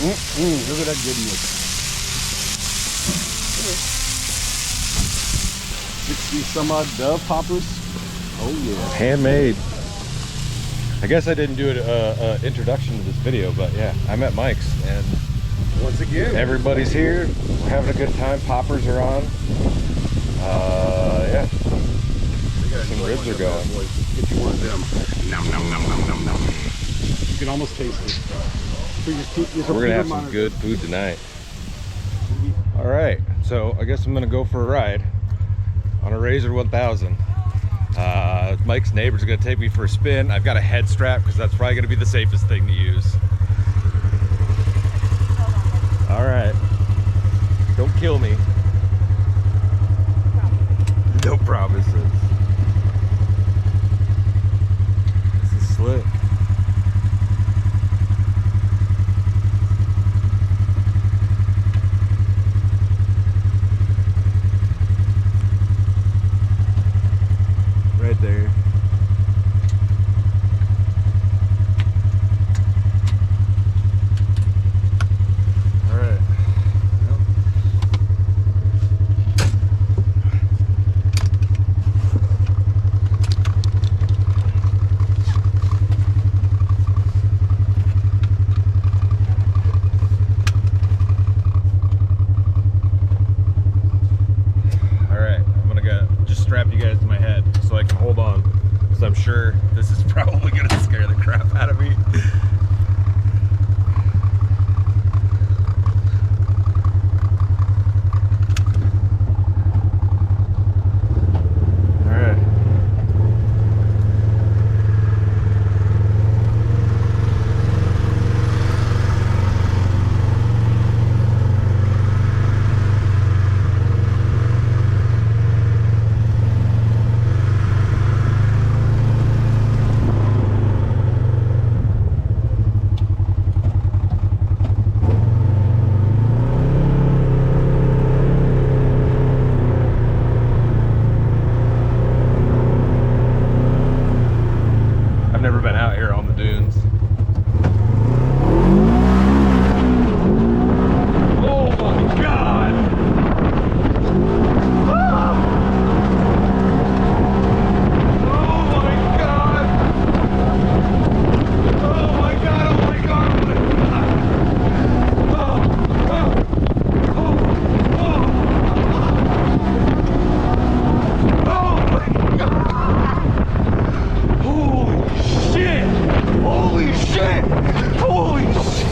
Look at that goodness. 60 some odd dove poppers. Oh yeah. Handmade. I guess I didn't do an introduction to this video, but yeah, I'm at Mike's and Once again, everybody's here. We're having a good time. Poppers are on. Yeah. Some ribs are going. Get you one of them. Nom nom nom nom nom nom. You can almost taste it. We're gonna have some good food tonight. All right, so I guess I'm gonna go for a ride on a RZR 1000. Mike's neighbor's gonna take me for a spin. I've got a head strap because that's probably gonna be the safest thing to use. All right, don't kill me. No promises. This is slick. Right there. All right. Strap you guys to my head so I can hold on, because I'm sure this is probably gonna scare the crap out of me. Never been out here on the dunes. Oh my God! Ah! Oh my God! Oh my God! Oh my God! Oh my God! Oh my God! Holy shit! Holy shit! Holy shit!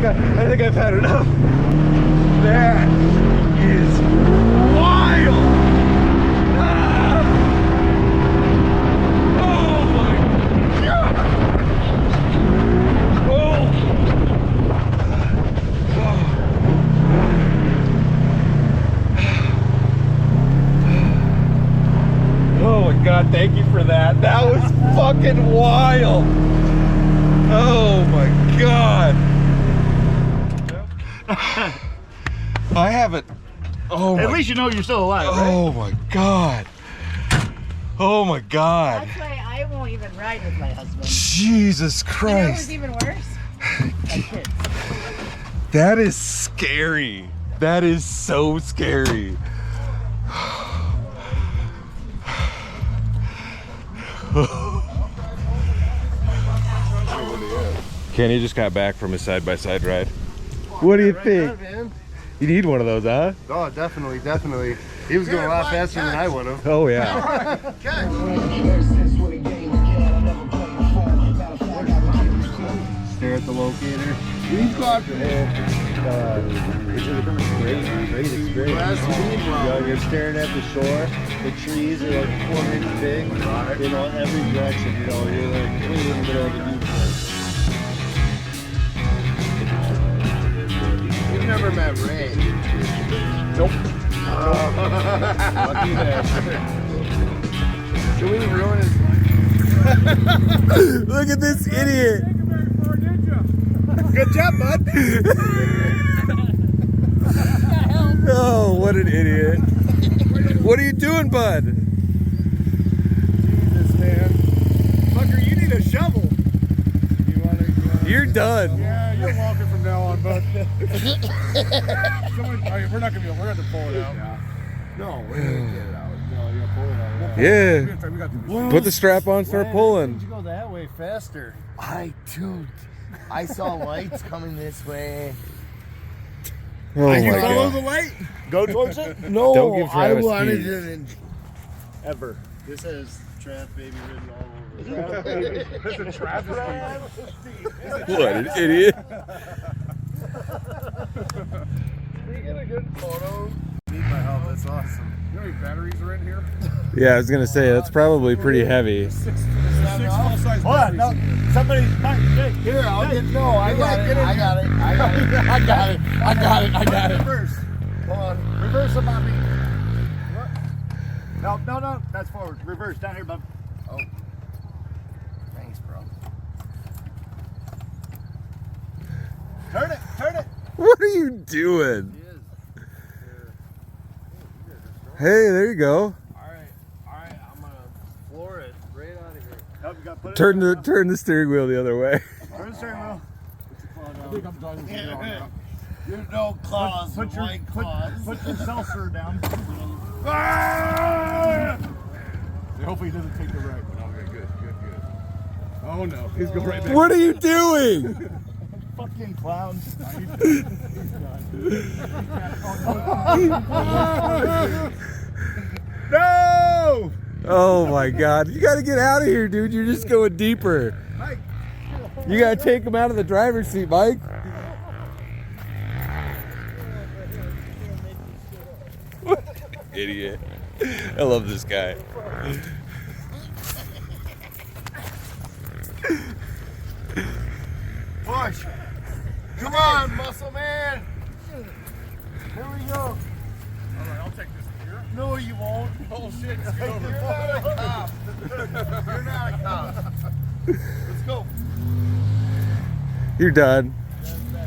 I think I've had enough. That is wild. Ah! Oh my God. Oh my God, thank you for that. That was fucking wild. Oh my God. I haven't. Oh, at least you know you're still alive, right? Oh my God. Oh my God. That's why I won't even ride with my husband. Jesus You know what's Christ. even worse? My kids. That is scary. That is so scary. Kenny just got back from his side-by-side ride. What do you think? You need one of those, huh? Oh, definitely, definitely. He was going a lot faster than I would have. Oh, yeah. Stare at the locator. We've got Great experience. You're staring at the shore. The trees are like 4 inches big. You know, every direction. You know, you're like way in the middle of the viewport. You've never met Ray. nope. Lucky bastard. Should we ruin his Look at this idiot. Good job, bud. Oh, what an idiot. What are you doing, bud? Jesus, man. Fucker, you need a shovel. You're done. Yeah, you're walking from now on, bud. We're not gonna be. We're gonna have to pull it out. No, we're gonna get it out. No, you're gonna pull it out. Yeah. We got the Put the strap on, start Why pulling. didn't you go that way faster? I saw lights coming this way. Oh my follow God. the light. Go towards it? No, Don't give Travis I wanted keys. it ever. This has Trav Baby written all over it. This is Travis. What an idiot. Can you get a good photo? Need my help, that's awesome. You know how many batteries are in here? Yeah, I was going to say, that's probably pretty heavy. Six full-size Hold on, batteries. no, somebody, here, I'll get, no, I got it, I got it, I got it, I got it, I got it, I got it. Reverse. Hold on, reverse it, Bobby. No, that's forward. Reverse, down here, bub. Oh. Thanks, bro. Turn it, turn it. What are you doing? Hey, there you go. Alright, I'm gonna floor it right out of here. Nope, you gotta put it Turn the steering wheel the other way. Turn the steering wheel. I think I'm done with you on now. There's no claws, Put your white claws. put your seltzer down. Ah! Hopefully he doesn't take the right one. Okay, good. Oh no, he's going right back. What are you doing? Fucking clowns. No! Oh my God. You got to get out of here, dude. You're just going deeper. You got to take him out of the driver's seat, Mike. Idiot. I love this guy. Push. Come on, muscle man. Here we go. All right, I'll take this here. No, you won't. Oh shit, scoot You're over. not a cop. You're not a cop. Let's go. You're done.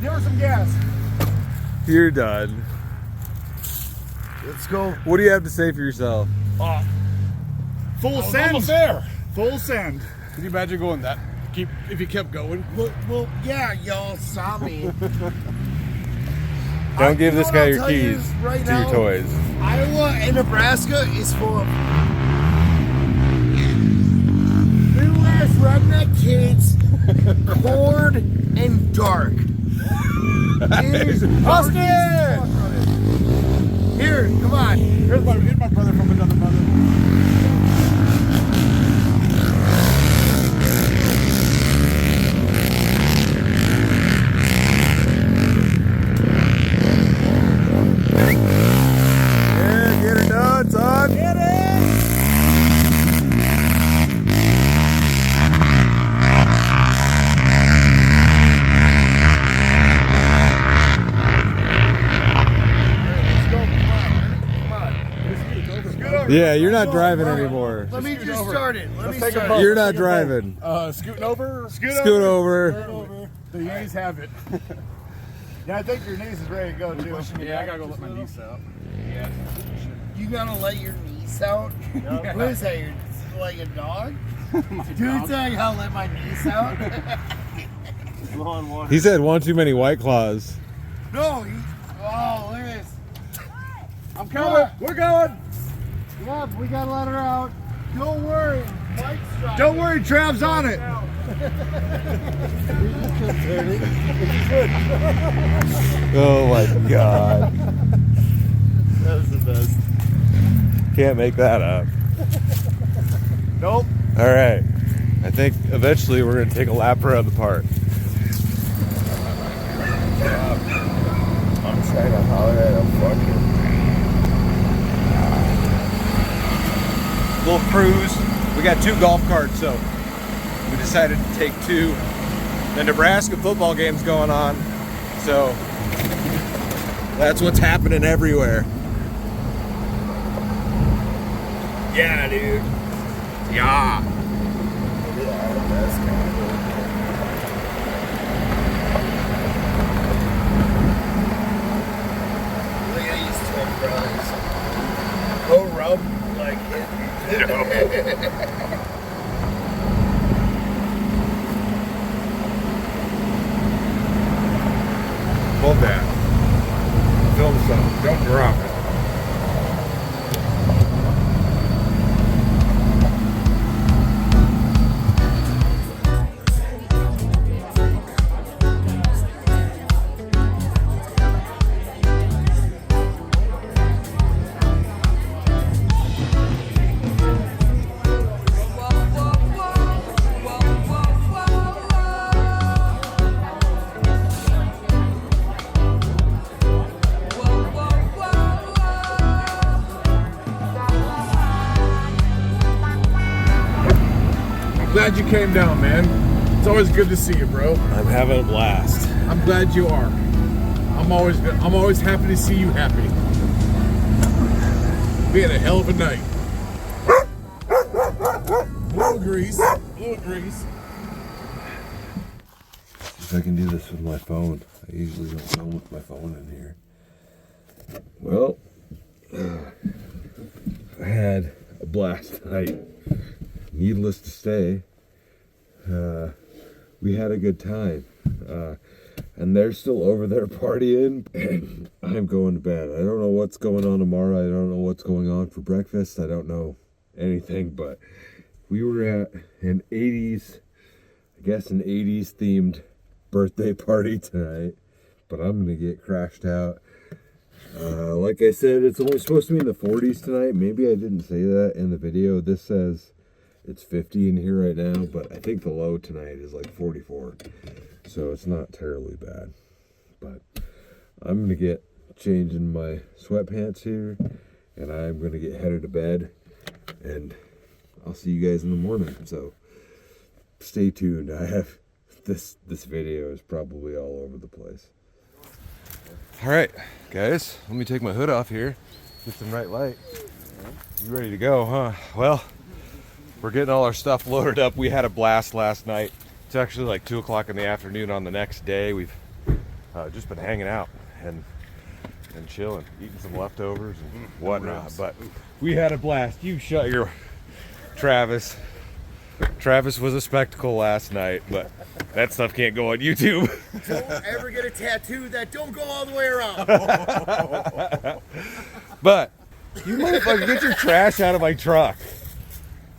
Give her some gas. You're done. Let's go. What do you have to say for yourself? Full send. Almost there. Full send. Can you imagine going that? If you kept going. Well, yeah, y'all saw me. Don't give this guy your keys right to your now, toys. Iowa and Nebraska is full of middle-ass redneck kids, bored and dark. It is Austin! Here, come on. Here's my brother from another mother. Yeah, get her done, son. Get it! Yeah, you're not driving anymore. Let me just start it. Let me start it. You're not driving. Scooting over. Scoot over. The knees have it. Yeah, I think your knees is ready to go too. Yeah, I gotta go let my knees out. You gotta let your knees out? What is that? like a dog? Dude, saying I'll let my niece out? Low on water. He said one too many White Claws. No, oh, look at this. I'm coming. We're going. Yeah, we gotta let her out. Don't worry. Mike's driving. Don't worry, Trav's on it. Oh my God. That was the best. Can't make that up. Nope. All right. I think eventually we're gonna take a lap around the park. I'm trying to holler at a fucking Little cruise. We got 2 golf carts, so we decided to take 2. The Nebraska football game's going on, so that's what's happening everywhere. Yeah, dude. Yeah. that's kind of cool. Look at these twin brothers. Go rub like it. Hold that. Film some. Don't drop it. Glad you came down, man. It's always good to see you, bro. I'm having a blast. I'm glad you are. I'm always happy to see you happy. We had a hell of a night. Little grease. If I can do this with my phone. I usually don't film with my phone in here. Well, I had a blast tonight. Needless to say, we had a good time. And they're still over there partying, and I'm going to bed. I don't know what's going on tomorrow. I don't know what's going on for breakfast. I don't know anything, but we were at an 80s, I guess an 80s themed birthday party tonight, but I'm going to get crashed out. Like I said, it's only supposed to be in the 40s tonight. Maybe I didn't say that in the video. This says it's 50 in here right now, but I think the low tonight is like 44. So it's not terribly bad. But I'm going to get changing my sweatpants here, and I'm going to get headed to bed, and I'll see you guys in the morning. So stay tuned. I have this video is probably all over the place. All right, guys, let me take my hood off here, get some bright light. You ready to go, huh? Well, we're getting all our stuff loaded up. We had a blast last night. It's actually like 2 o'clock in the afternoon on the next day. We've just been hanging out and chilling, eating some leftovers and whatnot. But we had a blast. You shut your Travis. Travis was a spectacle last night, but that stuff can't go on YouTube. Don't ever get a tattoo that don't go all the way around. But you motherfucker, get your trash out of my truck.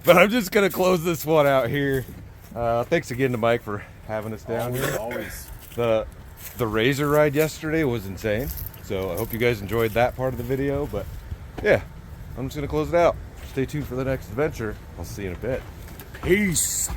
But I'm just gonna close this one out here. Thanks again to Mike for having us down here. Always. The RZR ride yesterday was insane. So I hope you guys enjoyed that part of the video. But yeah, I'm just gonna close it out. Stay tuned for the next adventure. I'll see you in a bit. Peace.